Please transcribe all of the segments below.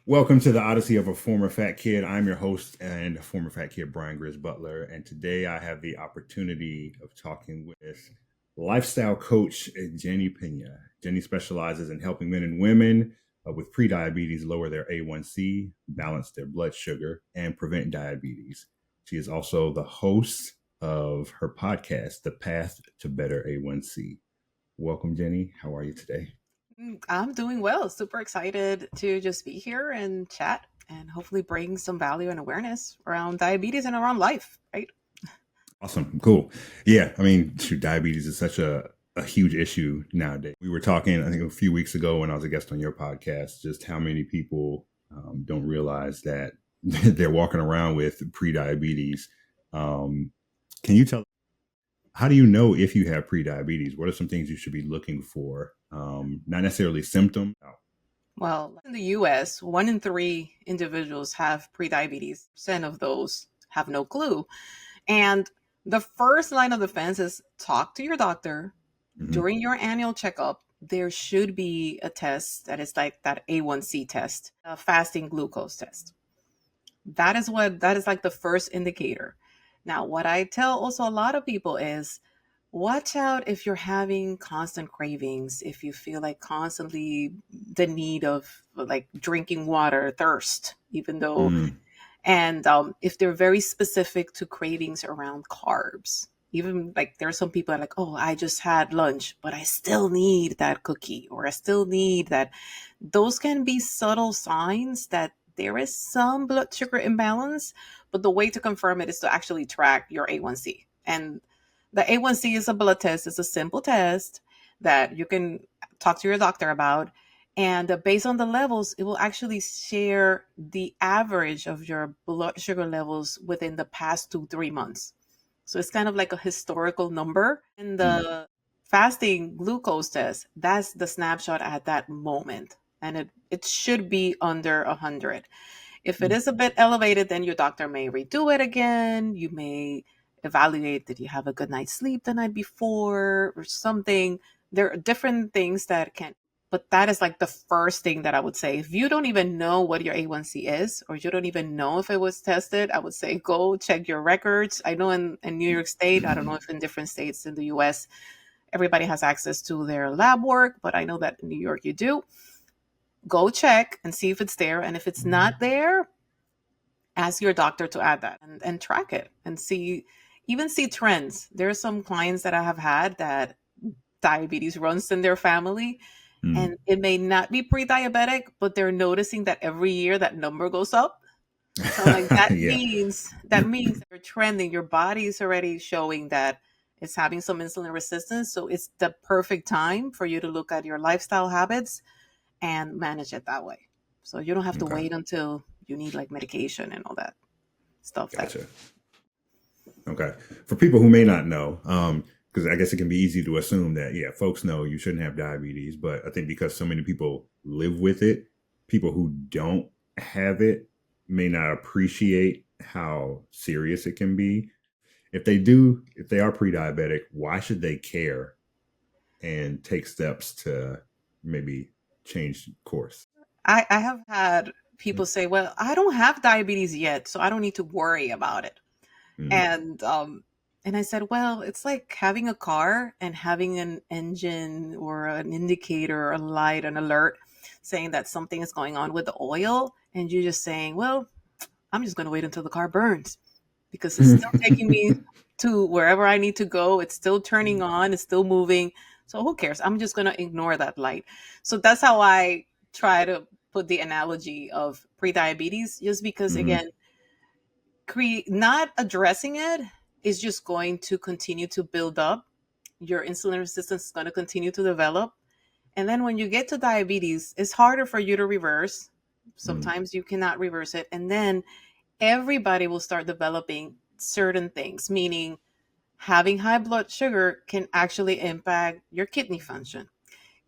Welcome to the Odyssey of a Former Fat Kid. I'm your host and former fat kid, Bryan Butler. And today I have the opportunity of talking with lifestyle coach Jenny Peña. Jenny specializes in helping men and women with prediabetes lower their A1C, balance their blood sugar, and prevent diabetes. She is also the host of her podcast, The Path to Better A1C. Welcome, Jenny. How are you today? I'm doing well. Super excited to just be here and chat and hopefully bring some value and awareness around diabetes and around life, right? Awesome. Cool. Yeah. I mean, shoot, diabetes is such a huge issue nowadays. We were talking, I think, a few weeks ago when I was a guest on your podcast, just how many people don't realize that they're walking around with prediabetes. Um, can you tell, how do you know if you have prediabetes? What are some things you should be looking for? Not necessarily symptoms. Well, in the US, 1 in 3 individuals have prediabetes. Percent of those have no clue. And the first line of defense is talk to your doctor Mhm. during your annual checkup. There should be a test that is like that A1C test, a fasting glucose test. That is like the first indicator. Now, what I tell also a lot of people is watch out if you're having constant cravings, if you feel like constantly the need of like drinking water, thirst, even though, Mm. and if they're very specific to cravings around carbs. Even like there are some people that are like, oh, I just had lunch, but I still need that cookie or I still need that. Those can be subtle signs that there is some blood sugar imbalance, but the way to confirm it is to actually track your A1C. And the A1C is a blood test, it's a simple test that you can talk to your doctor about. And based on the levels, it will actually share the average of your blood sugar levels within the past 2, 3 months. So it's kind of like a historical number. And Mm. the fasting glucose test, that's the snapshot at that moment. And it should be under 100. If it Mm. is a bit elevated, then your doctor may redo it again. You may evaluate, did you have a good night's sleep the night before or something. There are different things that can, but that is like the first thing that I would say. If you don't even know what your A1C is, or you don't even know if it was tested, I would say go check your records. I know in New York State, I don't know if in different states in the US, everybody has access to their lab work, but I know that in New York you do. Go check and see if it's there. And if it's not there, ask your doctor to add that and track it and see, even see trends. There are some clients that I have had that diabetes runs in their family, Mm. and it may not be pre-diabetic, but they're noticing that every year that number goes up. So I'm like, that Yeah. means that means you're trending. Your body is already showing that it's having some insulin resistance. So it's the perfect time for you to look at your lifestyle habits and manage it that way. So you don't have to Okay. wait until you need like medication and all that stuff that. Gotcha. Okay. For people who may not know, because I guess it can be easy to assume that, yeah, folks know you shouldn't have diabetes. But I think because so many people live with it, people who don't have it may not appreciate how serious it can be. If they do, if they are pre diabetic, why should they care and take steps to maybe change course? I have had people say, well, I don't have diabetes yet, so I don't need to worry about it. Mm. And I said, well, it's like having a car and having an engine or an indicator, a light, an alert saying that something is going on with the oil. And you're just saying, well, I'm just going to wait until the car burns because it's still taking me to wherever I need to go. It's still turning on, it's still moving. So who cares? I'm just going to ignore that light. So that's how I try to put the analogy of prediabetes, just because, Mhm. again, not addressing it is just going to continue to build up. Your insulin resistance is going to continue to develop. And then when you get to diabetes, it's harder for you to reverse. Mm. Sometimes you cannot reverse it. And then everybody will start developing certain things, meaning having high blood sugar can actually impact your kidney function,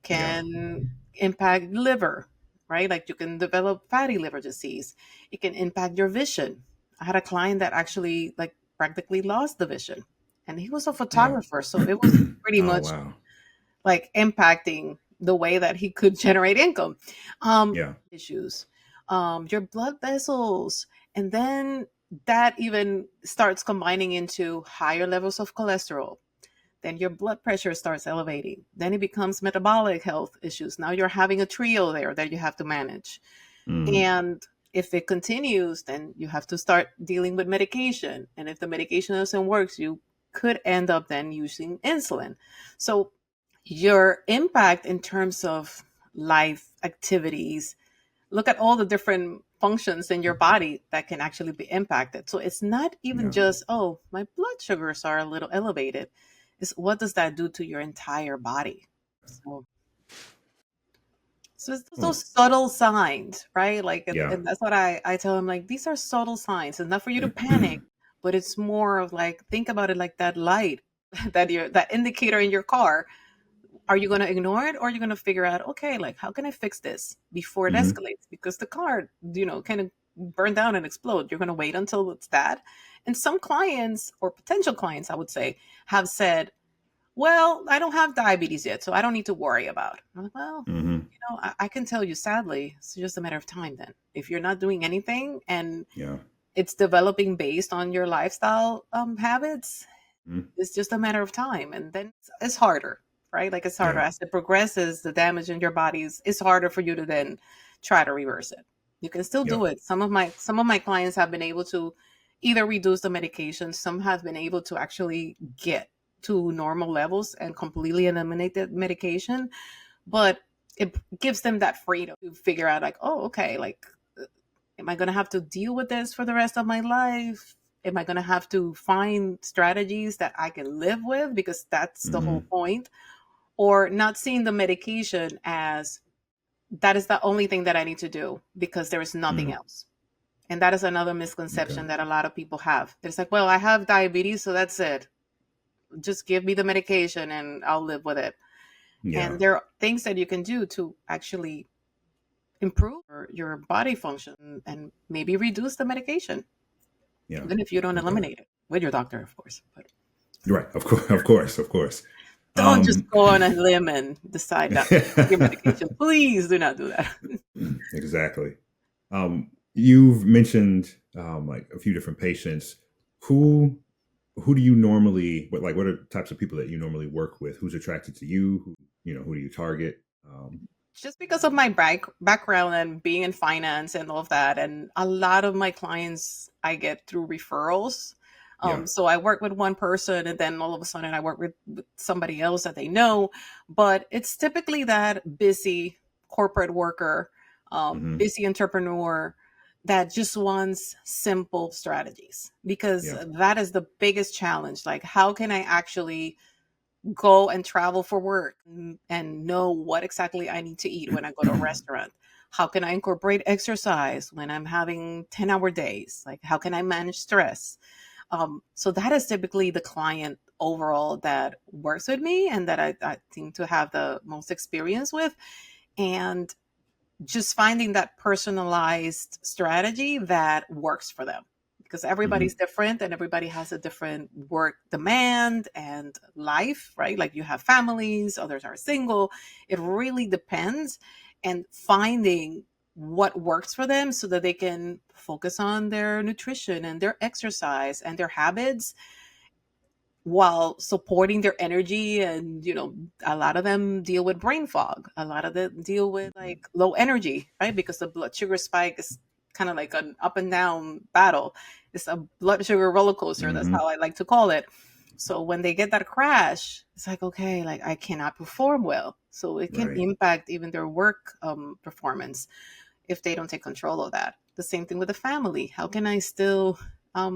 Yeah. can impact liver, right? Like you can develop fatty liver disease. It can impact your vision. I had a client that actually like practically lost the vision, and he was a Yeah. photographer, so it was pretty Oh, much wow. like impacting the way that he could generate income. Yeah. Issues. your blood vessels. And then that even starts combining into higher levels of cholesterol. Then your blood pressure starts elevating. Then it becomes metabolic health issues. Now you're having a trio there that you have to manage. Mm, And if it continues, then you have to start dealing with medication. And if the medication doesn't work, you could end up then using insulin. So your impact in terms of life activities, look at all the different functions in your body that can actually be impacted. So it's not even yeah. just, oh, my blood sugars are a little elevated. It's what does that do to your entire body? So it's Oh, those subtle signs, right? Like, yeah. and that's what I tell them, like, these are subtle signs. It's not for you to panic, but it's more of like, think about it like that light, that indicator in your car. Are you going to ignore it, or are you going to figure out, okay, like, how can I fix this before it Hmm. escalates? Because the car, kind of burn down and explode. You're going to wait until it's that. And some clients, or potential clients, I would say, have said, well, I don't have diabetes yet, so I don't need to worry about it. I'm like, well, Hmm. I can tell you, sadly, it's just a matter of time then. If you're not doing anything and Yeah. it's developing based on your lifestyle habits, Mm, it's just a matter of time. And then it's harder, right? Like, it's harder yeah. as it progresses, the damage in your bodies, it's harder for you to then try to reverse it. You can still do Yep. it. Some of my clients have been able to either reduce the medication, some have been able to actually get to normal levels and completely eliminate the medication, but it gives them that freedom to figure out, like, oh, okay, like, am I going to have to deal with this for the rest of my life? Am I going to have to find strategies that I can live with, because that's the whole Hmm. point? Or not seeing the medication as that is the only thing that I need to do because there is nothing Hmm. else. And that is another Okay. misconception that a lot of people have. It's like, well, I have diabetes, so that's it. Just give me the medication and I'll live with it. Yeah. And there are things that you can do to actually improve your body function and maybe reduce the medication, Yeah. even if you don't Okay. eliminate it with your doctor, of course. But Right. Of course. Of course. Of course. don't just Um, go on a limb and decide not to take your medication. Please do not do that. exactly. You've mentioned like a few different patients. Who who do you normally what are the types of people that you normally work with? Who's attracted to you? Who do you target? Just because of my background and being in finance and all of that, and a lot of my clients I get through referrals. Yeah. So I work with one person, and then all of a sudden I work with somebody else that they know. But it's typically that busy corporate worker, Hmm. busy entrepreneur that just wants simple strategies, because Yeah. that is the biggest challenge. Like, how can I actually go and travel for work and know what exactly I need to eat when I go to a restaurant? How can I incorporate exercise when I'm having 10-hour days? Like, how can I manage stress? So that is typically the client overall that works with me and that I seem to have the most experience with. And just finding that personalized strategy that works for them, because everybody's Hmm. different and everybody has a different work demand and life, right? Like, you have families, others are single. It really depends. And finding what works for them so that they can focus on their nutrition and their exercise and their habits while supporting their energy. And a lot of them deal with brain fog, a lot of them deal with like low energy, right? Because the blood sugar spike is kind of like an up and down battle. It's a blood sugar roller coaster, that's Hmm. how I like to call it. So when they get that crash, it's like, okay, like, I cannot perform well, so it can Right. impact even their work performance if they don't take control of that. The same thing with the family. How can I still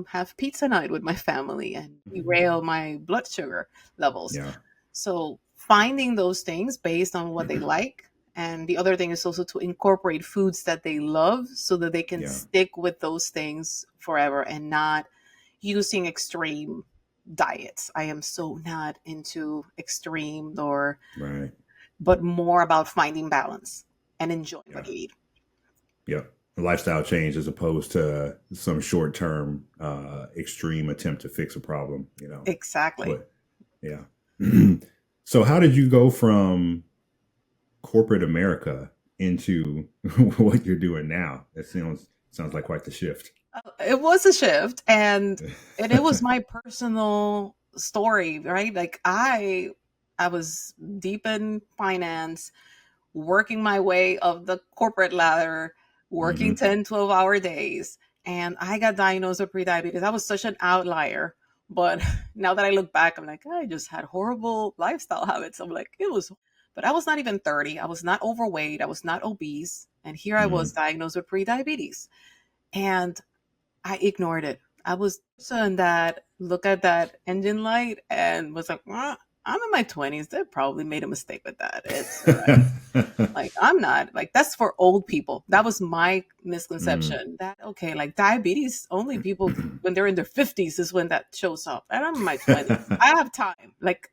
have pizza night with my family and derail my blood sugar levels? Yeah. So finding those things based on what they like. And the other thing is also to incorporate foods that they love so that they can Yeah. stick with those things forever and not using extreme diets. I am so not into extreme, or Right. but more about finding balance and enjoying Yeah. what you eat. Yeah. A lifestyle change as opposed to some short term extreme attempt to fix a problem. Exactly. But yeah. So how did you go from corporate America into what you're doing now. That sounds like quite the shift. It was a shift, and it was my personal story, right? Like I was deep in finance, working my way up the corporate ladder, working Hmm. 10, 12-hour days. And I got diagnosed with prediabetes. I was such an outlier. But now that I look back, I'm like, I just had horrible lifestyle habits. I'm like, it was, but I was not even 30. I was not overweight. I was not obese. And here I was Hmm. diagnosed with prediabetes. And I ignored it. I was son that look at that engine light and was like, I'm in my 20s. They probably made a mistake with that. It's all right. Like, I'm not like that's for old people. That was my Mm. misconception. That okay, like diabetes, only people when they're in their 50s is when that shows up. And I'm in my 20s. I have time. Like,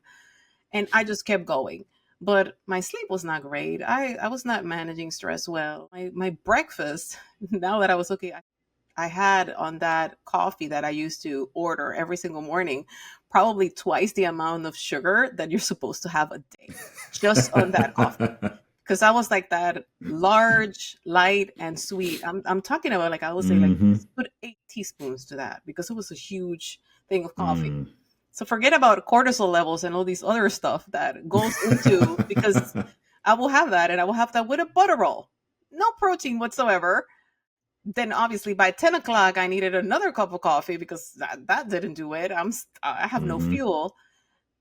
and I just kept going. But my sleep was not great. I was not managing stress well. My breakfast, now that I was okay, I had on that coffee that I used to order every single morning, probably twice the amount of sugar that you're supposed to have a day just on that coffee because I was like that large, light, and sweet. I'm talking about like I would say like Hmm. put 8 teaspoons to that because it was a huge thing of coffee. Mm. So forget about cortisol levels and all these other stuff that goes into because I will have that and I will have that with a butter roll. No protein whatsoever. Then obviously by 10 o'clock I needed another cup of coffee because that didn't do it. I have no Hmm. fuel.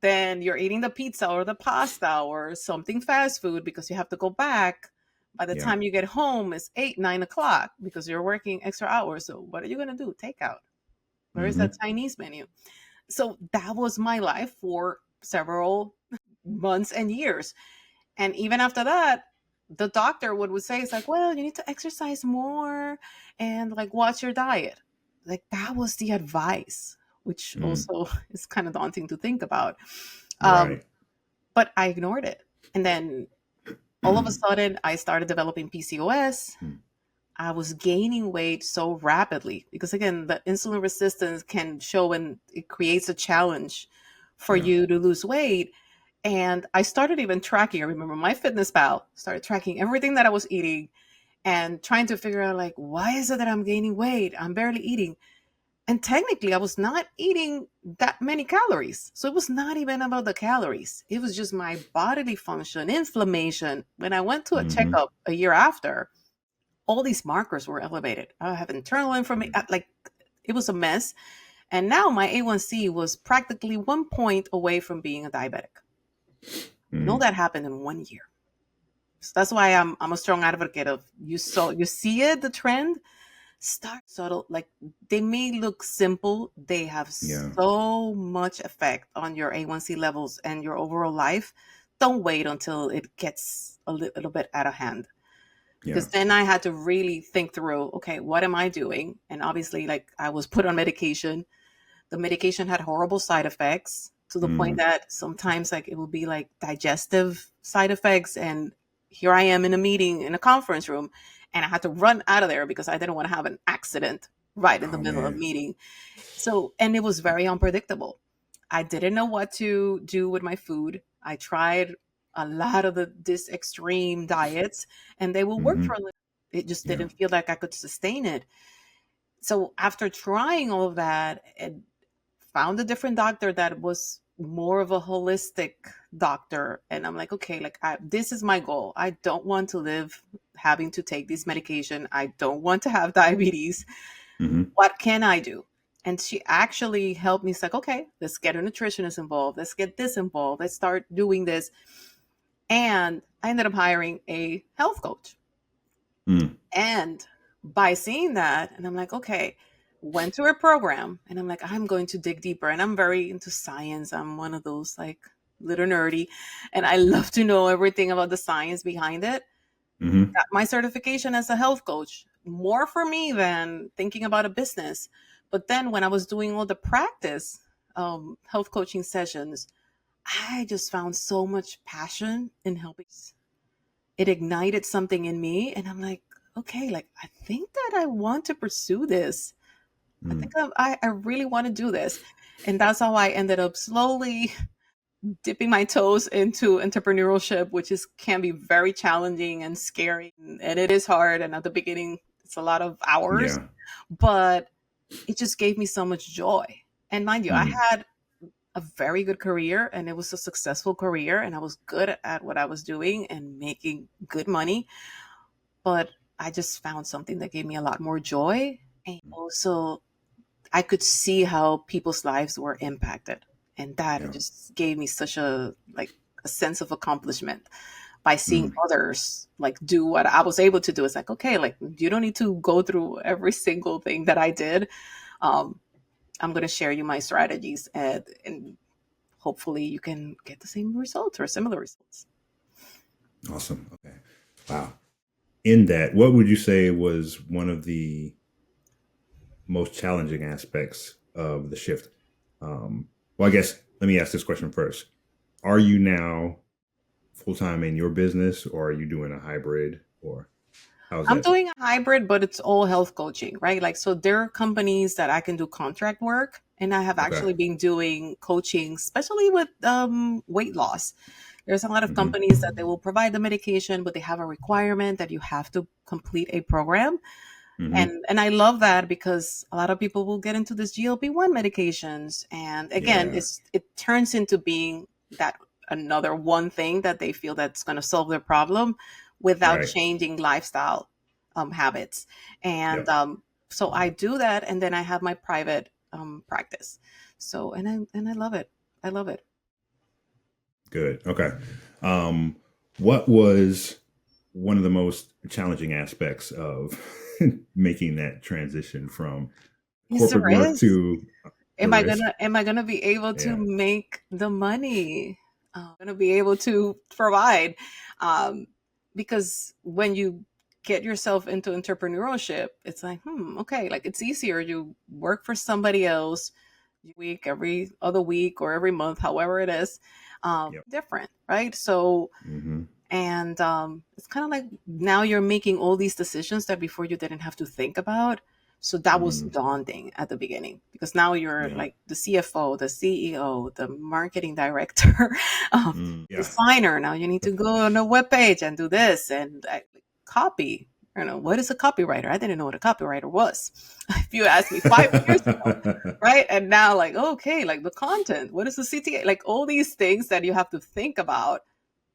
Then you're eating the pizza or the pasta or something fast food because you have to go back. By the Yeah. time you get home, it's 8, 9 o'clock because you're working extra hours. So what are you gonna do? Takeout. Where is that Hmm. Chinese menu? So that was my life for several months and years. And even after that, the doctor would say, it's like, well, you need to exercise more and like watch your diet. Like that was the advice, which Mm. also is kind of daunting to think about. Um, Right. but I ignored it. And then all of a sudden, I started developing PCOS. I was gaining weight so rapidly because, again, the insulin resistance can show and it creates a challenge for Yeah. you to lose weight. And I started even tracking. I remember my fitness pal started tracking everything that I was eating and trying to figure out, like, why is it that I'm gaining weight? I'm barely eating. And technically, I was not eating that many calories. So it was not even about the calories. It was just my bodily function, inflammation. When I went to a Hmm. checkup a year after, all these markers were elevated. I have internal inflammation. Like it was a mess. And now my A1C was practically 1 point away from being a diabetic. And all Mm. that happened in 1 year. So that's why I'm a strong advocate of you see it, the trend, start subtle. Like they may look simple, they have Yeah. so much effect on your A1C levels and your overall life. Don't wait until it gets a little bit out of hand. Yeah. Because then I had to really think through, okay, what am I doing? And obviously, like I was put on medication. The medication had horrible side effects to the point Mm. that sometimes like it would be like digestive side effects. And here I am in a meeting in a conference room and I had to run out of there because I didn't want to have an accident right in the Oh middle of man. meeting. So, and it was very unpredictable. I didn't know what to do with my food. I tried a lot of this extreme diets and they will work for Hmm. a little. It just Yeah. didn't feel like I could sustain it. So after trying all of that and found a different doctor that was more of a holistic doctor, and I'm like, okay, like this is my goal. I don't want to live having to take this medication. I don't want to have diabetes. Hmm. What can I do? And she actually helped me. It's like, okay, let's get a nutritionist involved. Let's get this involved. Let's start doing this. And I ended up hiring a health coach. Mm. And by seeing that, and I'm like, okay, went to her program, and I'm like, I'm going to dig deeper. And I'm very into science. I'm one of those like little nerdy, and I love to know everything about the science behind it. Hmm. Got my certification as a health coach, more for me than thinking about a business. But then when I was doing all the practice health coaching sessions, I just found so much passion in helping. It ignited something in me, and I'm like, okay, like I think that I want to pursue this. I think Mm. I really want to do this. And that's how I ended up slowly dipping my toes into entrepreneurship, which is can be very challenging and scary, and it is hard. And at the beginning, it's a lot of hours, Yeah. but it just gave me so much joy. And mind you, I Mm, had a very good career, and it was a successful career, and I was good at what I was doing and making good money. But I just found something that gave me a lot more joy. And also, I could see how people's lives were impacted. And that yeah. just gave me such a sense of accomplishment by seeing Mm, others like do what I was able to do. It's like, okay, like you don't need to go through every single thing that I did. Um, I'm going to share you my strategies, and hopefully you can get the same results or similar results. awesome. Okay. Wow. In that, what would you say was one of the most challenging aspects of the shift? Well, I guess let me ask this question first. Are you now full time in your business, or are you doing a hybrid, or how's I'm that? doing a hybrid, but it's all health coaching, right? Like, so there are companies that I can do contract work, and I have Okay. actually been doing coaching, especially with weight loss. There's a lot of Hmm. companies that they will provide the medication, but they have a requirement that you have to complete a program. Hmm. And I love that because a lot of people will get into this GLP-1 medications, and again, Yeah. it turns into being that another one thing that they feel that's going to solve their problem without Right. changing lifestyle habits. And Yep. so I do that, and then I have my private practice. So and I love it. I love it. Good. Okay. Um, what was one of the most challenging aspects of making that transition from Yes, there corporate work is. to there is? Am I gonna be able to Yeah. make the money? Gonna be able to provide? Um, because when you get yourself into entrepreneurship, it's like, okay, like it's easier. You work for somebody else week, every other week, or every month, however it is, Yep. different, right? So, Hmm. and it's kind of like now you're making all these decisions that before you didn't have to think about. So that was Hmm. daunting at the beginning because now you're Yeah. like the CFO, the CEO, the marketing director, Yeah. designer. Now you need to go on a web page and do this and copy. You know, what is a copywriter? I didn't know what a copywriter was. If you asked me 5 years ago, right? And now, like, okay, like the content, what is the CTA? Like all these things that you have to think about,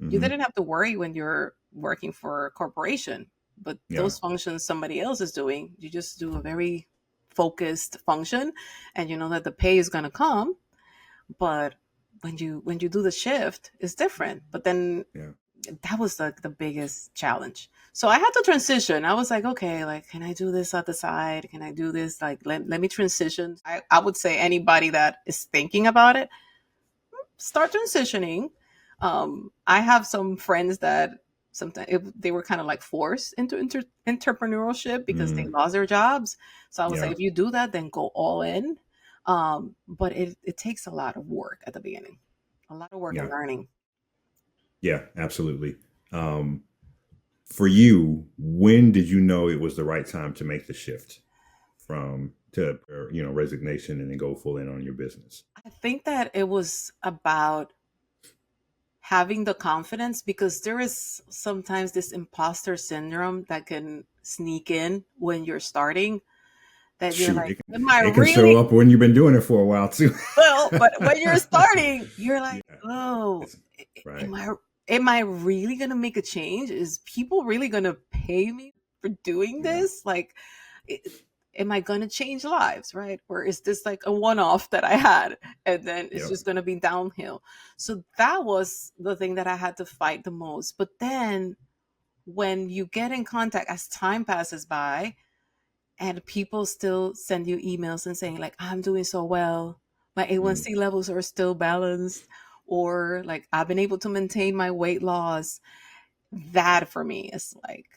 you Hmm. didn't have to worry when you're working for a corporation, but Yeah. those functions somebody else is doing, you just do a very focused function, and you know that the pay is going to come. But when you do the shift, it's different. But then Yeah. that was the biggest challenge. So I had to transition. I was like, okay, like, can I do this at the side? Can I do this? Like, let me transition. I would say anybody that is thinking about it, start transitioning. I have some friends that sometimes they were kind of like forced into entrepreneurship because they Mm, lost their jobs. So I was like, yeah. if you do that, then go all in. But it takes a lot of work at the beginning, a lot of work and Yeah. learning. Yeah. Absolutely. Um, for you, when did you know it was the right time to make the shift from to resignation and then go full in on your business? I think that it was about having the confidence because there is sometimes this imposter syndrome that can sneak in when you're starting, that you're Shoot, like, am I it can show really up when you've been doing it for a while too. well? But when you're starting, you're like, Yeah. oh, It's right. am I really gonna make a change? Is people really gonna pay me for doing Yeah. this? Like, i- am I gonna change lives, right? Or is this like a one-off that I had and then it's Yep. just gonna be downhill? So that was the thing that I had to fight the most. But then when you get in contact as time passes by, and people still send you emails and saying like, I'm doing so well, my Mm, A1C levels are still balanced, or like I've been able to maintain my weight loss, that for me is like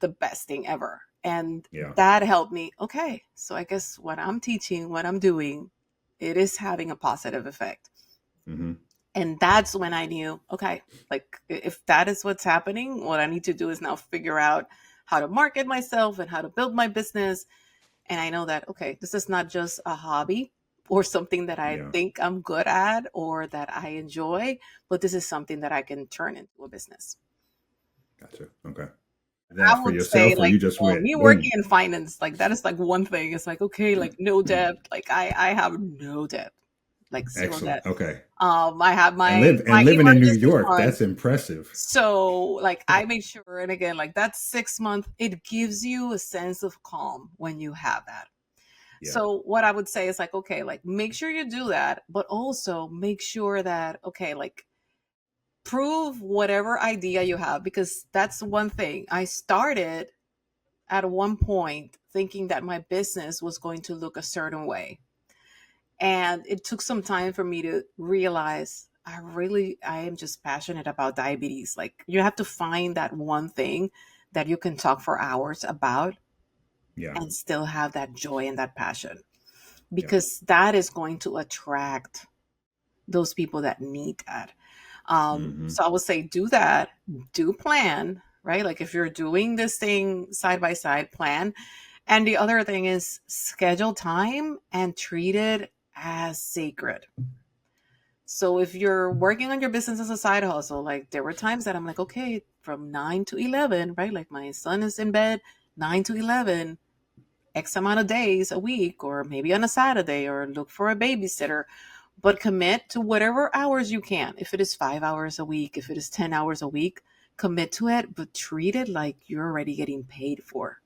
the best thing ever. And yeah. that helped me, okay, so I guess what I'm teaching, what I'm doing, it is having a positive effect. Hmm. And that's when I knew, okay, like if that is what's happening, what I need to do is now figure out how to market myself and how to build my business. And I know that, okay, this is not just a hobby. or something that I Yeah. think I'm good at or that I enjoy, but this is something that I can turn into a business. Gotcha. Okay. I That for would say, yourself, or like, you just went me working boom? in finance, like, that is like one thing. It's like, okay, like, no debt. Like, I have no debt, like, zero Excellent. debt. Okay. I have And my living in New emergency York, fund. that's impressive. So, like, I made sure, and again, like, that 6 month, it gives you a sense of calm when you have that. Yeah. So what I would say is like, okay, like, make sure you do that, but also make sure that, okay, like, prove whatever idea you have, because that's one thing. I started at one point thinking that my business was going to look a certain way. And it took some time for me to realize I am just passionate about diabetes. Like, you have to find that one thing that you can talk for hours about Yeah. and still have that joy and that passion, Yeah. because that is going to attract those people that need that. Hmm. So I would say do that, do plan, right? Like, if you're doing this thing side by side, plan. And the other thing is schedule time and treat it as sacred. So if you're working on your business as a side hustle, like, there were times that I'm like, okay, from 9 to 11, right? Like, my son is in bed 9 to 11, X amount of days a week, or maybe on a Saturday, or look for a babysitter, but commit to whatever hours you can. If it is 5 hours a week, if it is 10 hours a week, commit to it, but treat it like you're already getting paid for.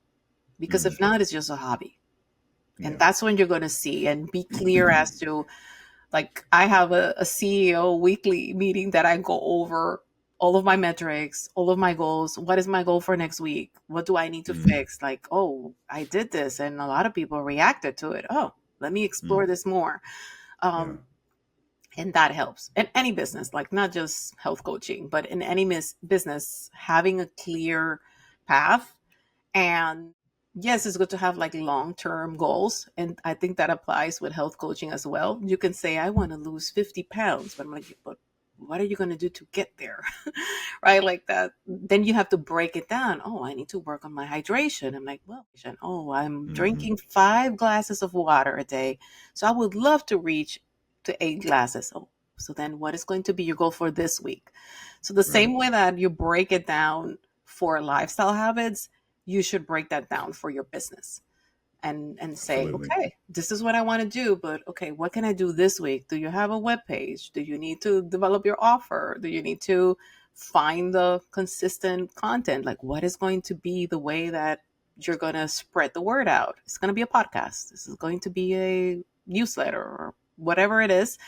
Because Hmm. if not, it's just a hobby. And Yeah. that's when you're going to see and be clear as to, like, I have a CEO weekly meeting that I go over all of my metrics, all of my goals. What is my goal for next week? What do I need to Hmm. fix? Like, oh, I did this and a lot of people reacted to it. Oh, let me explore Hmm. this more. Yeah. Um, and that helps in any business, like, not just health coaching, but in any business, having a clear path. And yes, it's good to have like long-term goals, and I think that applies with health coaching as well. You can say, I want to lose 50 pounds, but I'm like, but what are you going to do to get there? Right, like that. Then you have to break it down. Oh, I need to work on my hydration. I'm like, well, oh, I'm Hmm. drinking 5 glasses of water a day, so I would love to reach to 8 glasses. Oh, so then what is going to be your goal for this week? So the Right. same way that you break it down for lifestyle habits, you should break that down for your business, and say, Absolutely. okay, this is what I want to do, but okay, what can I do this week? Do you have a web page? Do you need to develop your offer? Do you need to find the consistent content? Like, what is going to be the way that you're going to spread the word out? It's going to be a podcast, this is going to be a newsletter, or whatever it is,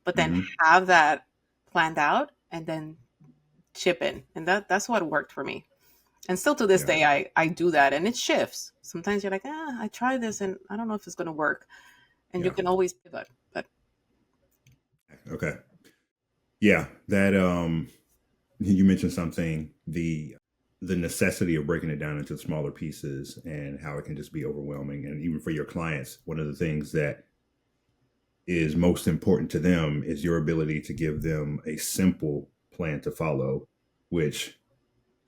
but then Hmm. have that planned out and then chip in. And that's what worked for me. And still to this Yeah. day, I do that, and it shifts. Sometimes you're like, I try this and I don't know if it's going to work. And you Yeah. can always pivot. But Okay. Yeah. That you mentioned something, the necessity of breaking it down into smaller pieces and how it can just be overwhelming. And even for your clients, one of the things that is most important to them is your ability to give them a simple plan to follow, which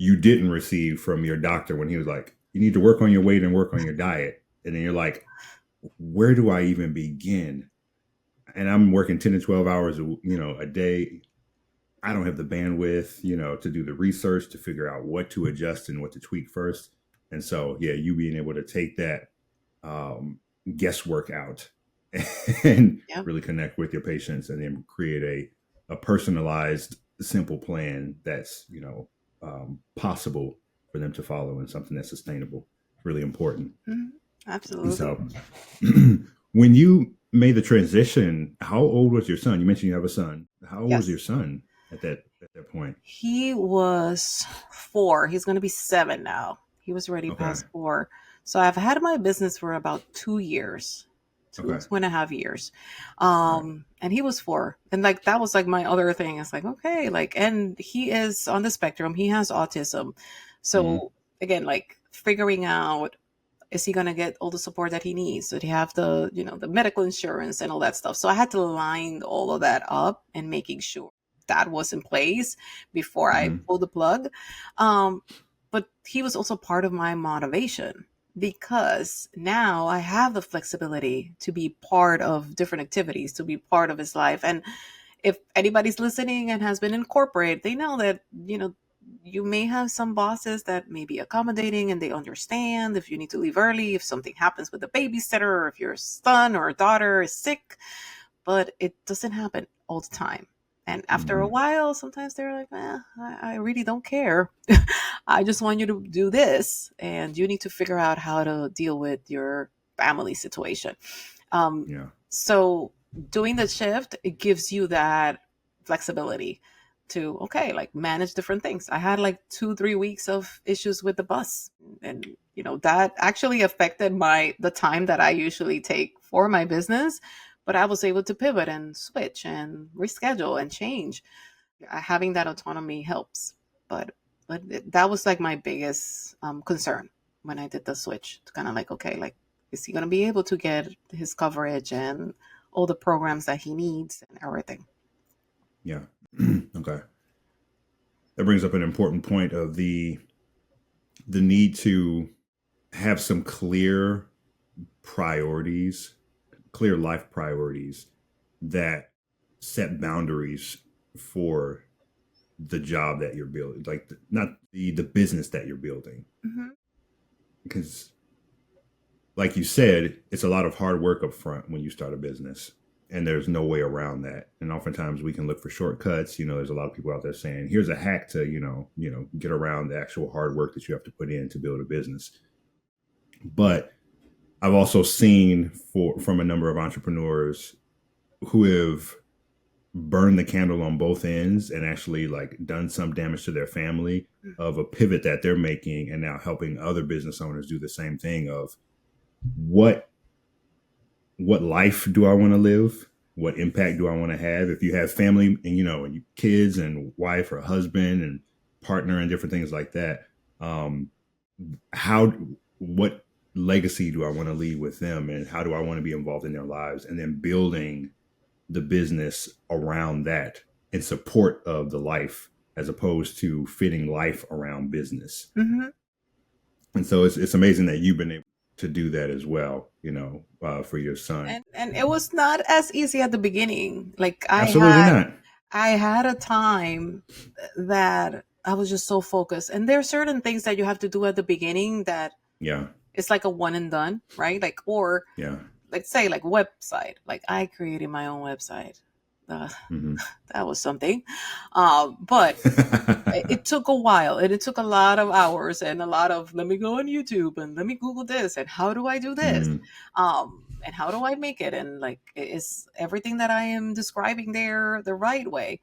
you didn't receive from your doctor when he was like, you need to work on your weight and work on your diet. And then you're like, where do I even begin? And I'm working 10 to 12 hours, a day. I don't have the bandwidth, to do the research to figure out what to adjust and what to tweak first. And so, yeah, you being able to take that um, guesswork out and yeah. really connect with your patients and then create a personalized, simple plan that's, possible for them to follow and something that's sustainable. Really important. Mhm. And Absolutely. so, when you made the transition, how old was your son? You mentioned you have a son. How old was your Yes. son at that point? He was 4. He's going to be 7 now. He was already Okay. past 4. So I've had my business for about 2 years, two, Okay. 2.5 years. All right. And he was 4. And like, that was like my other thing. It's like, okay, like, and he is on the spectrum. He has autism. Mm-hmm. So again, like, figuring out, is he going to get all the support that he needs? Did he have the medical insurance and all that stuff? So I had to line all of that up and making sure that was in place before I Mm-hmm. pulled the plug. Um, but he was also part of my motivation. because now I have the flexibility to be part of different activities, to be part of his life. And if anybody's listening and has been in corporate, they know that, you may have some bosses that may be accommodating and they understand if you need to leave early, if something happens with a babysitter, or if your son or daughter is sick, but it doesn't happen all the time. And after a Hmm. while, sometimes they're like, I really don't care. I just want you to do this, and you need to figure out how to deal with your family situation. Um, Yeah. so doing the shift, it gives you that flexibility to, okay, like manage different things. I had like 2, 3 weeks of issues with the bus, and that actually affected the time that I usually take for my business. But I was able to pivot and switch and reschedule and change. Having that autonomy helps. But that was like my biggest concern when I did the switch. To kind of like, okay, like, is he going to be able to get his coverage and all the programs that he needs and everything? Yeah. Okay. That brings up an important point of the need to have some priorities, clear life priorities that set boundaries for the job that you're building, like not the business that you're building. Hmm. Because, like you said, it's a lot of hard work up front when you start a business, and there's no way around that. And oftentimes we can look for shortcuts. There's a lot of people out there saying, "Here's a hack to get around the actual hard work that you have to put in to build a business." But I've also seen from a number of entrepreneurs who have burned the candle on both ends and actually like done some damage to their family of a pivot that they're making, and now helping other business owners do the same thing of what what life do I want to live? What impact do I want to have? If you have family and and kids and wife or husband and partner and different things like that, um, how what legacy do I want to leave with them, and how do I want to be involved in their lives, and then building the business around that in support of the life, as opposed to fitting life around business. Hmm. And so it's amazing that you've been able to do that as well, for your son. And it was not as easy at the beginning. Like I Absolutely had not. I had a time that I was just so focused. And there are certain things that you have to do at the beginning that Yeah. it's like a one and done, right? Like, or Yeah. like say like website. Like I created my own website. Uh, Hmm. that was something. But it took a while, and it took a lot of hours and a lot of, let me go on YouTube and let me Google this and how do I do this, Hmm. and how do I make it, and like, is everything that I am describing there the right way?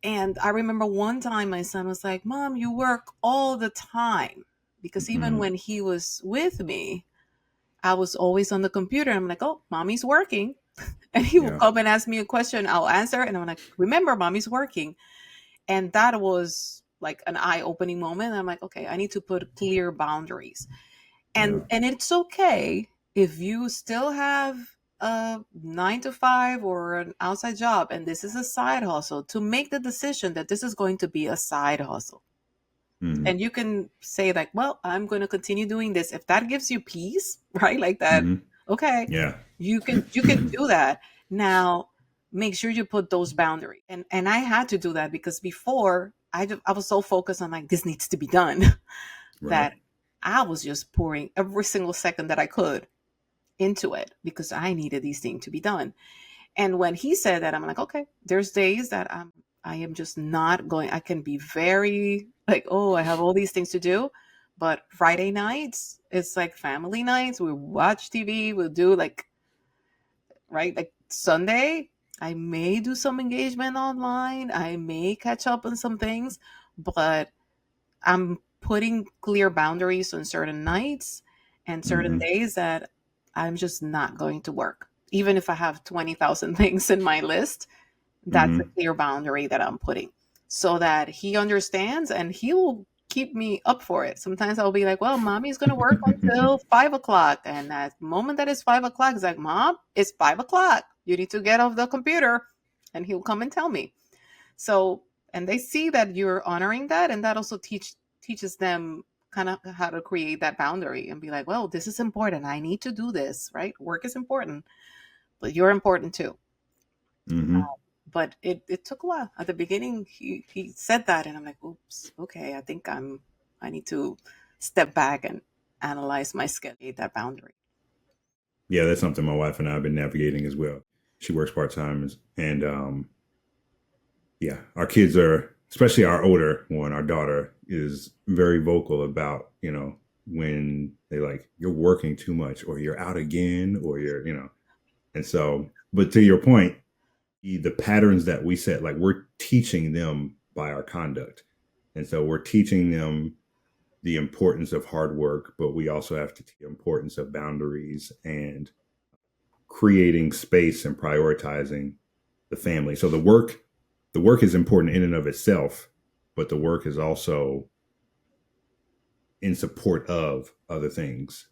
And I remember one time my son was like, Mom, you work all the time. Because even Hmm. when he was with me, I was always on the computer. I'm like, oh, mommy's working. And he will Yeah. come and ask me a question, I'll answer, and I'm like, remember, mommy's working. And that was like an eye-opening moment. I'm like, okay, I need to put clear boundaries. Yeah. And it's okay if you still have a 9 to 5 or an outside job and this is a side hustle, to make the decision that this is going to be a side hustle. Hmm. And you can say like, well, I'm going to continue doing this if that gives you peace, right? Like that. Hmm. Okay, Yeah. you can do that. Now make sure you put those boundaries. And I had to do that because before I was so focused on like, this needs to be done, Right. that I was just pouring every single second that I could into it because I needed these things to be done. And when he said that, I'm like, okay, there's days that I am just not going. I can be very like, oh, I have all these things to do. But Friday nights, it's like family nights. We watch TV. We'll do like, right, like Sunday, I may do some engagement online. I may catch up on some things, but I'm putting clear boundaries on certain nights and certain Hmm. days that I'm just not going to work. Even if I have 20,000 things in my list, that's a Hmm. clear boundary that I'm putting so that he understands and he will keep me up for it. Sometimes I'll be like, well, mommy's going to work until 5 o'clock. And at the moment that it's 5 o'clock, it's like, Mom, it's 5 o'clock. You need to get off the computer. And he'll come and tell me. So, and they see that you're honoring that. And that also teaches them kind of how to create that boundary and be like, well, this is important. I need to do this, right? Work is important, but you're important too. Mm-hmm. But it took a while. At the beginning, he said that, and I'm like, oops, okay, I think I need to step back and analyze my schedule, that boundary. Yeah, that's something my wife and I have been navigating as well. She works part time, and yeah, our kids are, especially our older one, our daughter, is very vocal about, when they like, you're working too much or you're out again or and so, but to your point, the patterns that we set, like we're teaching them by our conduct. And so we're teaching them the importance of hard work, but we also have to teach the importance of boundaries and creating space and prioritizing the family. So the work is important in and of itself, but the work is also in support of other things.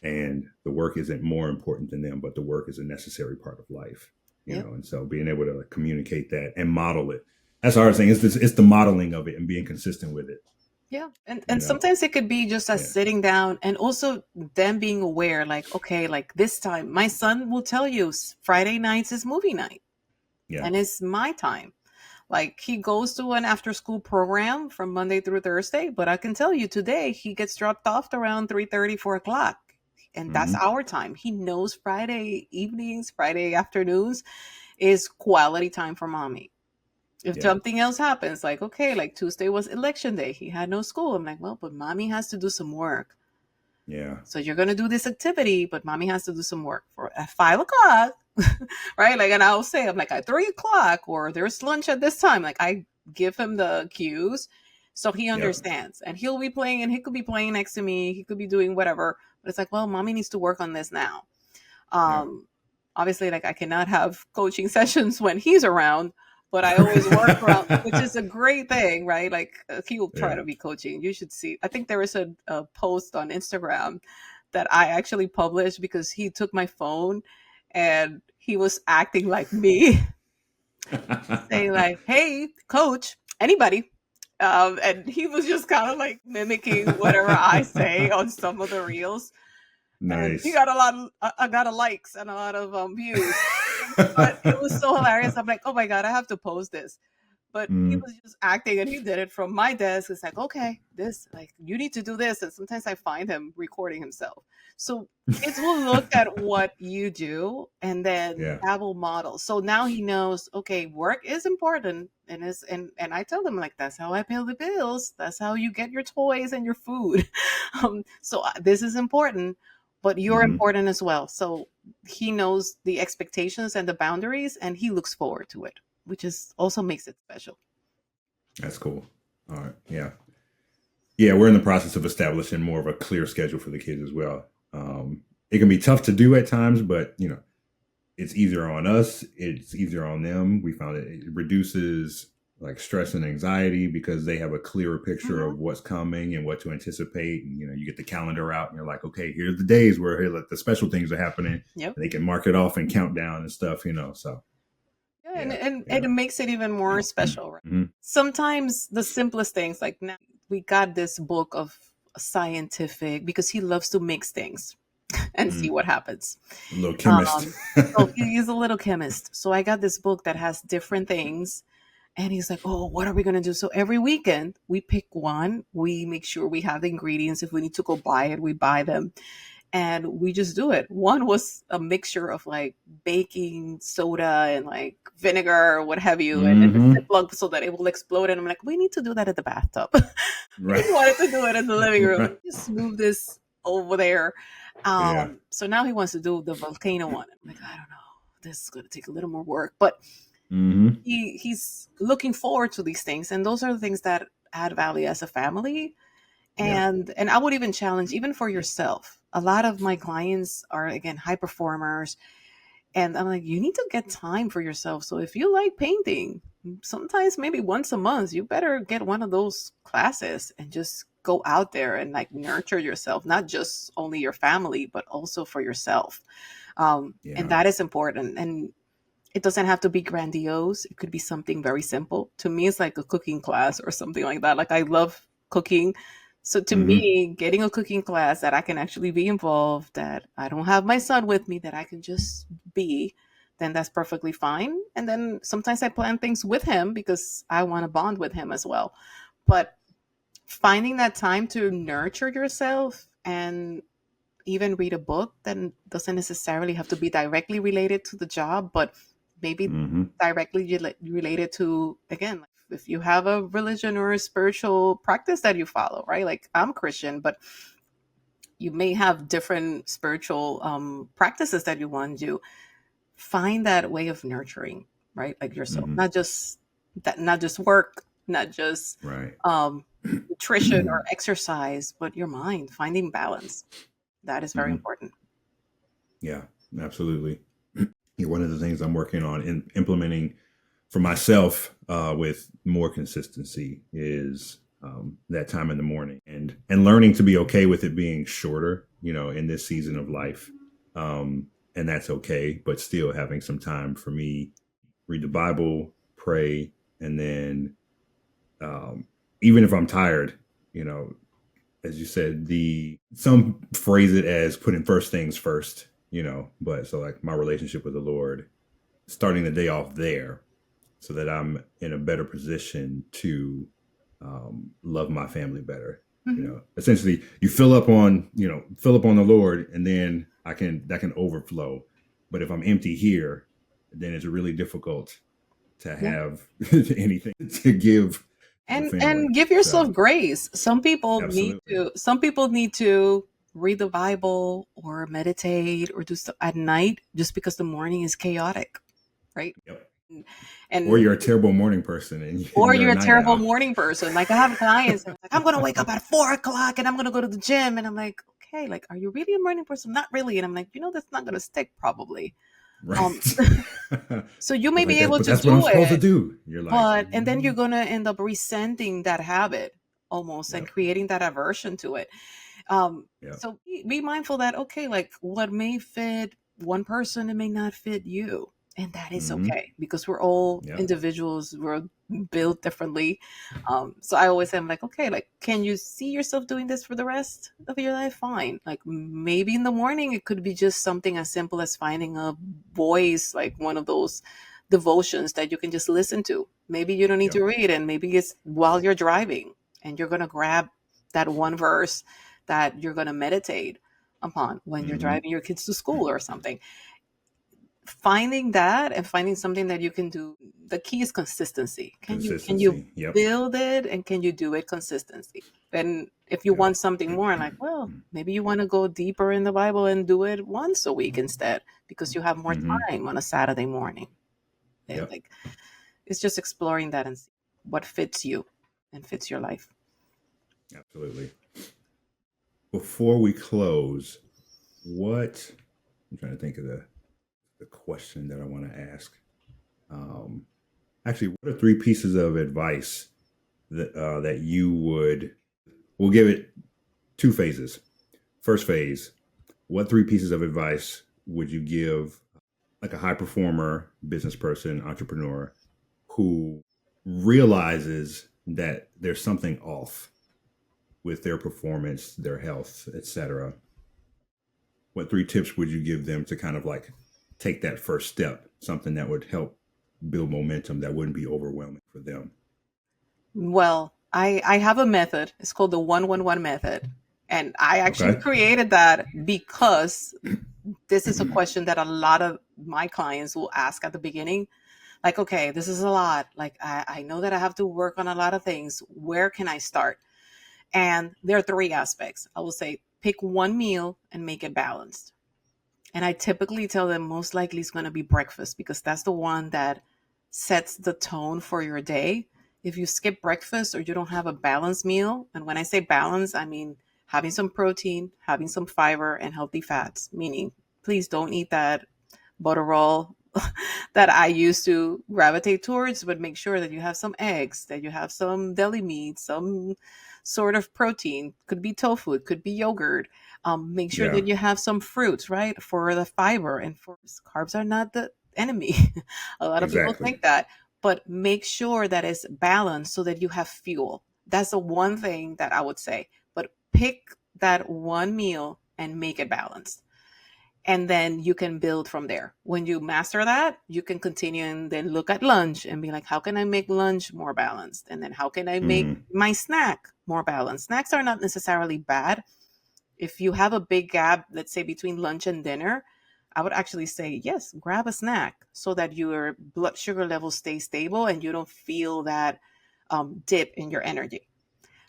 And the work isn't more important than them, but the work is a necessary part of life, Yep. and so being able to communicate that and model it. That's the hard thing. It's the modeling of it and being consistent with it. Yeah. And You know, sometimes it could be just as yeah, sitting down and also them being aware, like, okay, like this time, my son will tell you Friday nights is movie night yeah, and it's my time. Like he goes to an after school program from Monday through Thursday, but I can tell you today he gets dropped off around 3:30, 4 o'clock. And that's mm-hmm, our time. He knows Friday evenings, Friday afternoons is quality time for mommy. If yeah, something else happens, like, okay, like Tuesday was election day, he had no school. I'm like, well, but mommy has to do some work. yeah, So you're going to do this activity, but mommy has to do some work for at 5 o'clock. Right? Like, and I'll say, I'm like, at 3 o'clock, or there's lunch at this time. Like, I give him the cues so he yep, understands. And he'll be playing, and he could be playing next to me. He could be doing whatever. But it's like, well, mommy needs to work on this now. yeah. Um, Obviously, like I cannot have coaching sessions when he's around, but I always work around, which is a great thing, right? Like he will try Yeah. to be coaching. You should see. I think there is a post on Instagram that I actually published because he took my phone and he was acting like me, saying like, "Hey, coach, anybody." And he was just kind of like mimicking whatever I say on some of the reels, and he Nice. got a lot of I got a likes and a lot of views. But it was so hilarious. I'm like, oh my god, I have to post this. But he Mm, was just acting, and he did it from my desk. It's like, okay, this, like, you need to do this. And sometimes I find him recording himself. So kids will look at what you do, and then yeah, that will model. So now he knows, okay, work is important, and and I tell them like, that's how I pay the bills. That's how you get your toys and your food. So this is important, but you're hmm, important as well. So he knows the expectations and the boundaries, and he looks forward to it, which is also makes it special. that's cool. All right, yeah, yeah. We're in the process of establishing more of a clear schedule for the kids as well. It can be tough to do at times, but it's easier on us. It's easier on them. We found it reduces like stress and anxiety because they have a clearer picture Hmm. of what's coming and what to anticipate. And you get the calendar out, and you're like, okay, here's the days where here, like, the special things are happening. Yep. And they can mark it off and count down and stuff. So Yeah, yeah, and yeah. it makes it even more special. Right? Hmm. Sometimes the simplest things, like now we got this book of scientific because he loves to mix things and see Hmm. what happens. A little chemist. So he's a little chemist. So I got this book that has different things. And he's like, oh, what are we going to do? So every weekend we pick one. We make sure we have the ingredients. If we need to go buy it, we buy them. And we just do it. One was a mixture of like baking soda and like vinegar or what have you, and in the Hmm. Ziploc so that it will explode. And I'm like, we need to do that at the bathtub. Right. He wanted to do it in the living room. Right. Just move this over there. Yeah. So now he wants to do the volcano one. I'm like, I don't know. This is going to take a little more work, but Hmm. he's looking forward to these things, and those are the things that add value as a family. Yeah. And I would even challenge, even for yourself, a lot of my clients are, again, high performers, and I'm like, you need to get time for yourself. So if you like painting, sometimes maybe once a month you better get one of those classes and just go out there and like nurture yourself, not just only your family but also for yourself. And Yeah. that is important. And it doesn't have to be grandiose. It could be something very simple. To me, it's like a cooking class or something like that. Like I love cooking. So to Hmm. me, getting a cooking class that I can actually be involved, that I don't have my son with me, that I can just be, then that's perfectly fine. And then sometimes I plan things with him because I want to bond with him as well. But finding that time to nurture yourself and even read a book that doesn't necessarily have to be directly related to the job, but maybe Hmm. directly related to, again, like if you have a religion or a spiritual practice that you follow, right? Like I'm Christian, but you may have different spiritual practices that you want to do. Find that way of nurturing, right? Like yourself, Hmm. not just work, not just Right. um, nutrition or exercise, but your mind, finding balance. That is very Hmm. important. Yeah, absolutely. Yeah, one of the things I'm working on in implementing for myself with more consistency is that time in the morning, and learning to be okay with it being shorter, in this season of life. And that's okay, but still having some time for me, read the Bible, pray, and then um, even if I'm tired, you know, as you said, the some phrase it as putting first things first, but so like my relationship with the Lord, starting the day off there so that I'm in a better position to love my family better. Hmm. Essentially, you fill up on the Lord, and then that can overflow. But if I'm empty here, then it's really difficult to Yeah. have anything to give to the family. And give So yourself grace. absolutely, Some people need to read the Bible or meditate or do stuff at night just because the morning is chaotic, right? yep. Or And you're a terrible morning person and or you're a you're a night terrible owl. morning person. Like I have clients and like, I'm gonna wake up at 4 o'clock and I'm gonna go to the gym. And I'm like, okay, like, are you really a morning person? Not really. And I'm like, that's not gonna stick probably. Um, Right. so you may It's like be that, able but to that's what I'm do supposed to it, do. You're like, but and then you're gonna end up resenting that habit almost and yep, creating that aversion to it. yep. So be mindful that, okay, like what may fit one person, it may not fit you. And that is Hmm. okay because we're all Yep. individuals. We're built differently. So I always say, I'm like, okay, like, can you see yourself doing this for the rest of your life? Fine. Like maybe in the morning, it could be just something as simple as finding a voice, like one of those devotions that you can just listen to. Maybe you don't need to Yep. read, and maybe it's while you're driving and you're going to grab that one verse that you're going to meditate upon when you're Hmm. driving your kids to school or something. Finding that and finding something that you can do. The key is consistency. Can you Consistency. Yep. build it, and can you do it consistency? And if you Yep. want something more, like, well, maybe you want to go deeper in the Bible and do it once a week instead because you have more Hmm. time on a Saturday morning. And Yep. like, it's just exploring that and see what fits you and fits your life. Absolutely. Before we close, what I'm trying to think of the question that I want to ask. Um, Actually, what are three pieces of advice that you would? We'll give it two phases. First phase, what three pieces of advice would you give like a high performer, business person, entrepreneur who realizes that there's something off with their performance, their health, etc.? What three tips would you give them to kind of like take that first step, something that would help build momentum that wouldn't be overwhelming for them? Well, I have a method. It's called the 111 method. And I actually Okay. created that because this is a question that a lot of my clients will ask at the beginning. Like, okay, this is a lot. Like, I know that I have to work on a lot of things. Where can I start? And there are three aspects. I will say pick one meal and make it balanced. And I typically tell them most likely it's going to be breakfast because that's the one that sets the tone for your day. If you skip breakfast or you don't have a balanced meal, and when I say balance, I mean having some protein, having some fiber, and healthy fats, meaning please don't eat that butter roll that I used to gravitate towards, but make sure that you have some eggs, that you have some deli meat, some sort of protein. Could be tofu, it could be yogurt. Make sure Yeah, that you have some fruits, right, for the fiber. And for carbs are not the enemy. A lot of people exactly. think that, but make sure that it's balanced so that you have fuel. That's the one thing that I would say. But pick that one meal and make it balanced. And then you can build from there. When you master that, you can continue and then look at lunch and be like, how can I make lunch more balanced? And then how can I make Mm-hmm. my snack more balanced? Snacks are not necessarily bad. If you have a big gap, let's say between lunch and dinner, I would actually say, yes, grab a snack so that your blood sugar levels stay stable and you don't feel that dip in your energy.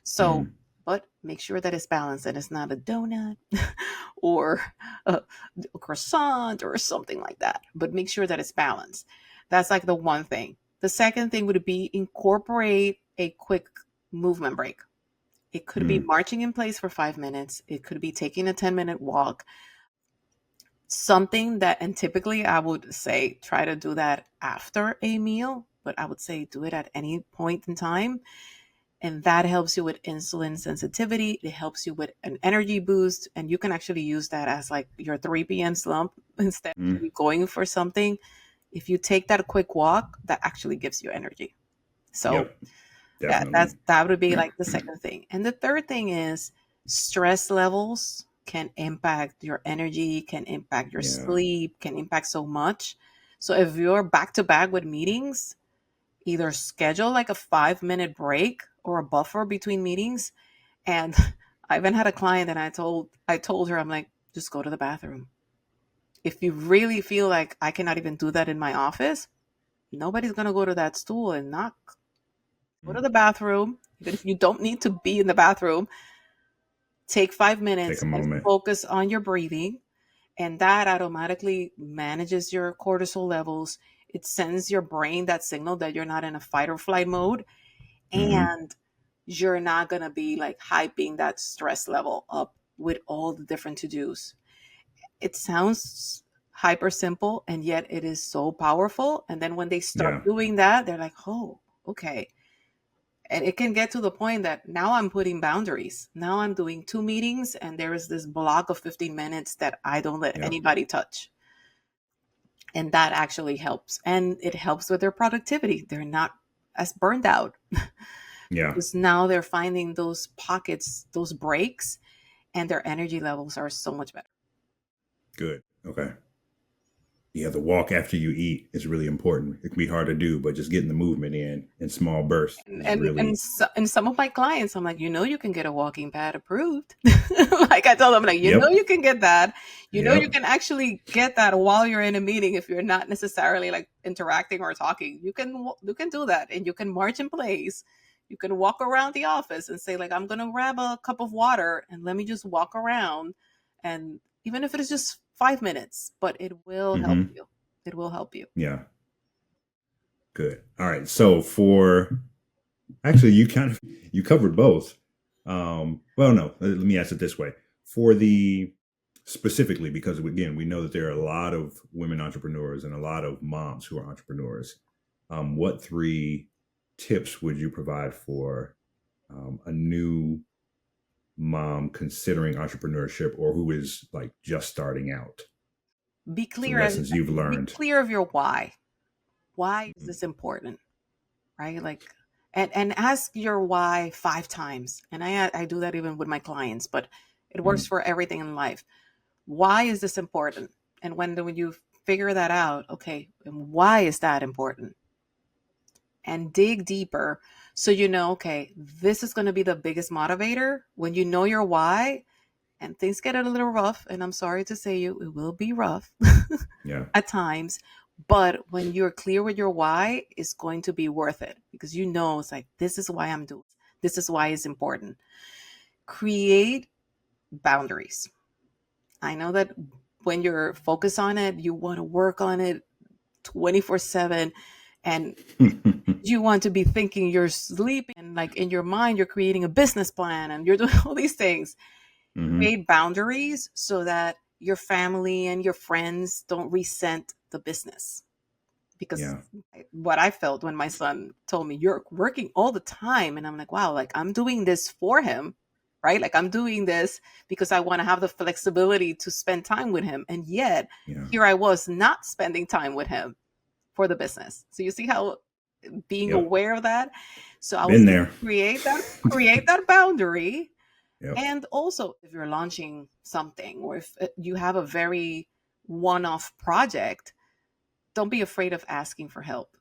So, Mm-hmm. but make sure that it's balanced and it's not a donut or a croissant or something like that. But make sure that it's balanced. That's like the one thing. The second thing would be incorporate a quick movement break. It could be Mm-hmm. marching in place for 5 minutes. It could be taking a 10-minute walk. Something that, and typically I would say try to do that after a meal, but I would say do it at any point in time. And that helps you with insulin sensitivity. It helps you with an energy boost. And you can actually use that as like your 3 p.m. slump instead of Mm-hmm. you going for something. If you take that quick walk, that actually gives you energy. So Yep. Definitely. that would be like the second thing. And the third thing is stress levels can impact your energy, can impact your Yeah. sleep, can impact so much. So if you're back to back with meetings, either schedule like a 5 minute break or a buffer between meetings. And I even had a client and I told her, I'm like, just go to the bathroom. If you really feel like I cannot even do that in my office, nobody's gonna go to that stool and knock. Go to Mm. the bathroom. Even if you don't need to be in the bathroom, take five Take minutes a and moment. focus on your breathing. And that automatically manages your cortisol levels. It sends your brain that signal that you're not in a fight or flight mode. Mm-hmm. And you're not going to be like hyping that stress level up with all the different to dos. It sounds hyper simple, and yet it is so powerful. And then when they start Yeah. doing that, they're like, oh, okay. And it can get to the point that now I'm putting boundaries. Now I'm doing 2 meetings, and there is this block of 15 minutes that I don't let Yep. anybody touch. And that actually helps. And it helps with their productivity. They're not as burned out Yeah. because now they're finding those pockets, those breaks, and their energy levels are so much better. Good. Okay. Yeah, the walk after you eat is really important. It can be hard to do, but just getting the movement in small bursts And is and and, really. so, and some of my clients, I'm like, you can get a walking pad approved. Like I tell them, like, Yep. you can get that. You Yep. can actually get that while you're in a meeting if you're not necessarily like interacting or talking. You can do that, and you can march in place. You can walk around the office and say, like, I'm gonna grab a cup of water and let me just walk around, and even if it is just 5 minutes, but it will help Mm-hmm. you. It will help you. Yeah. Good. All right. So for actually, you covered both. Well, no. Let me ask it this way: for the specifically, because again, we know that there are a lot of women entrepreneurs and a lot of moms who are entrepreneurs. What three tips would you provide for a new mom considering entrepreneurship or who is like just starting out? Be Some clear and lessons you've be learned. clear of your why. Why is Mm-hmm. this important, right? Like, and ask your why 5 times. And I do that even with my clients, but it works for everything in life. Why is this important? And when you figure that out, okay, and why is that important? And dig deeper so okay, this is going to be the biggest motivator. When you know your why and things get a little rough, and I'm sorry to say it will be rough Yeah. at times, but when you're clear with your why, it's going to be worth it because it's like, this is why I'm doing this. This is why it's important. Create boundaries. I know that when you're focused on it, you want to work on it 24/7, and you want to be thinking you're sleeping, and like in your mind you're creating a business plan and you're doing all these things. Hmm. Create boundaries so that your family and your friends don't resent the business. Because Yeah. what I felt when my son told me, you're working all the time, and I'm like, wow, like I'm doing this for him, right? Like I'm doing this because I want to have the flexibility to spend time with him, and yet Yeah. here I was not spending time with him for the business. So you see how being Yep. aware of that. So I would Been say there. create that boundary, Yep. And also, if you're launching something or if you have a very one-off project, don't be afraid of asking for help.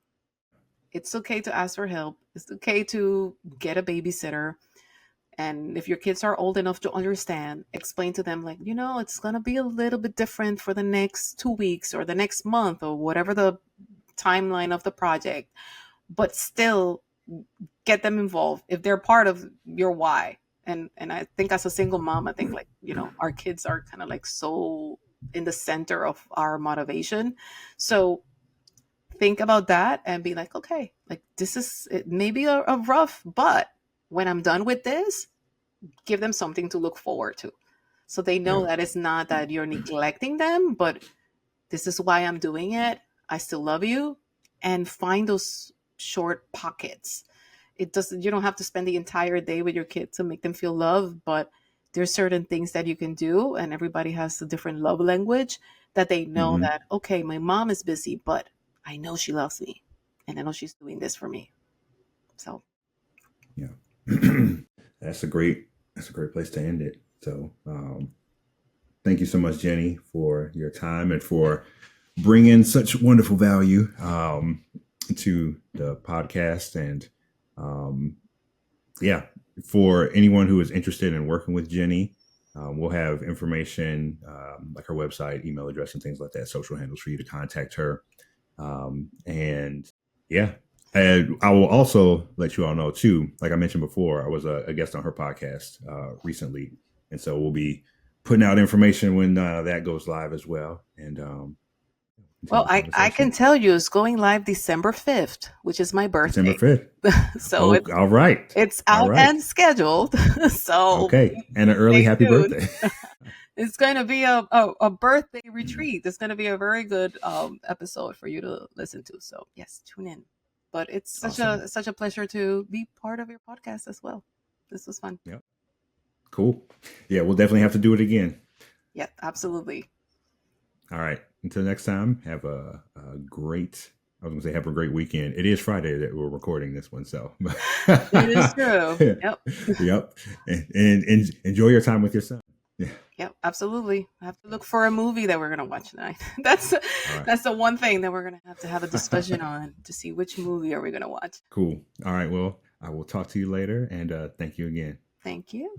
It's okay to ask for help. It's okay to get a babysitter. And if your kids are old enough to understand, explain to them, like, it's going to be a little bit different for the next 2 weeks or the next month or whatever the timeline of the project, but still get them involved if they're part of your why. And I think as a single mom, I think, like, our kids are kind of like so in the center of our motivation. So think about that and be like, okay, like, this is it may be a rough, but when I'm done with this, give them something to look forward to. So they know Yep. that it's not that you're neglecting them, but this is why I'm doing it. I still love you. And find those short pockets. You don't have to spend the entire day with your kids to make them feel loved, but there's certain things that you can do, and everybody has a different love language, that they know Hmm. that, okay, my mom is busy, but I know she loves me and I know she's doing this for me. So Yeah. That's a great place to end it. So, thank you so much, Jenny, for your time and for bringing such wonderful value to the podcast. And um, yeah, for anyone who is interested in working with Jenny, we'll have information like her website, email address, and things like that, social handles for you to contact her. And yeah, and I will also let you all know too, like I mentioned before, I was a guest on her podcast recently. And so we'll be putting out information when that goes live as well. And well, continue the I can conversation. tell you it's going live December 5th, which is my December birthday. 5th. So Oh, all right. it's All out right. and scheduled. So Okay. And an early stay happy tuned. birthday. It's going to be a birthday retreat. It's going to be a very good episode for you to listen to. So yes, tune in. But it's Awesome. such a pleasure to be part of your podcast as well. This was fun. Yep. Cool. Yeah, we'll definitely have to do it again. Yeah, absolutely. All right. Until next time, have a great, I was going to say, have a great weekend. It is Friday that we're recording this one. So, It is true. Yep. yep. And enjoy your time with your son. Yeah. Yep, absolutely. I have to look for a movie that we're gonna watch tonight. All That's the one thing that we're gonna have a discussion on, to see which movie are we gonna watch. cool. All right. Well, I will talk to you later and thank you again. Thank you.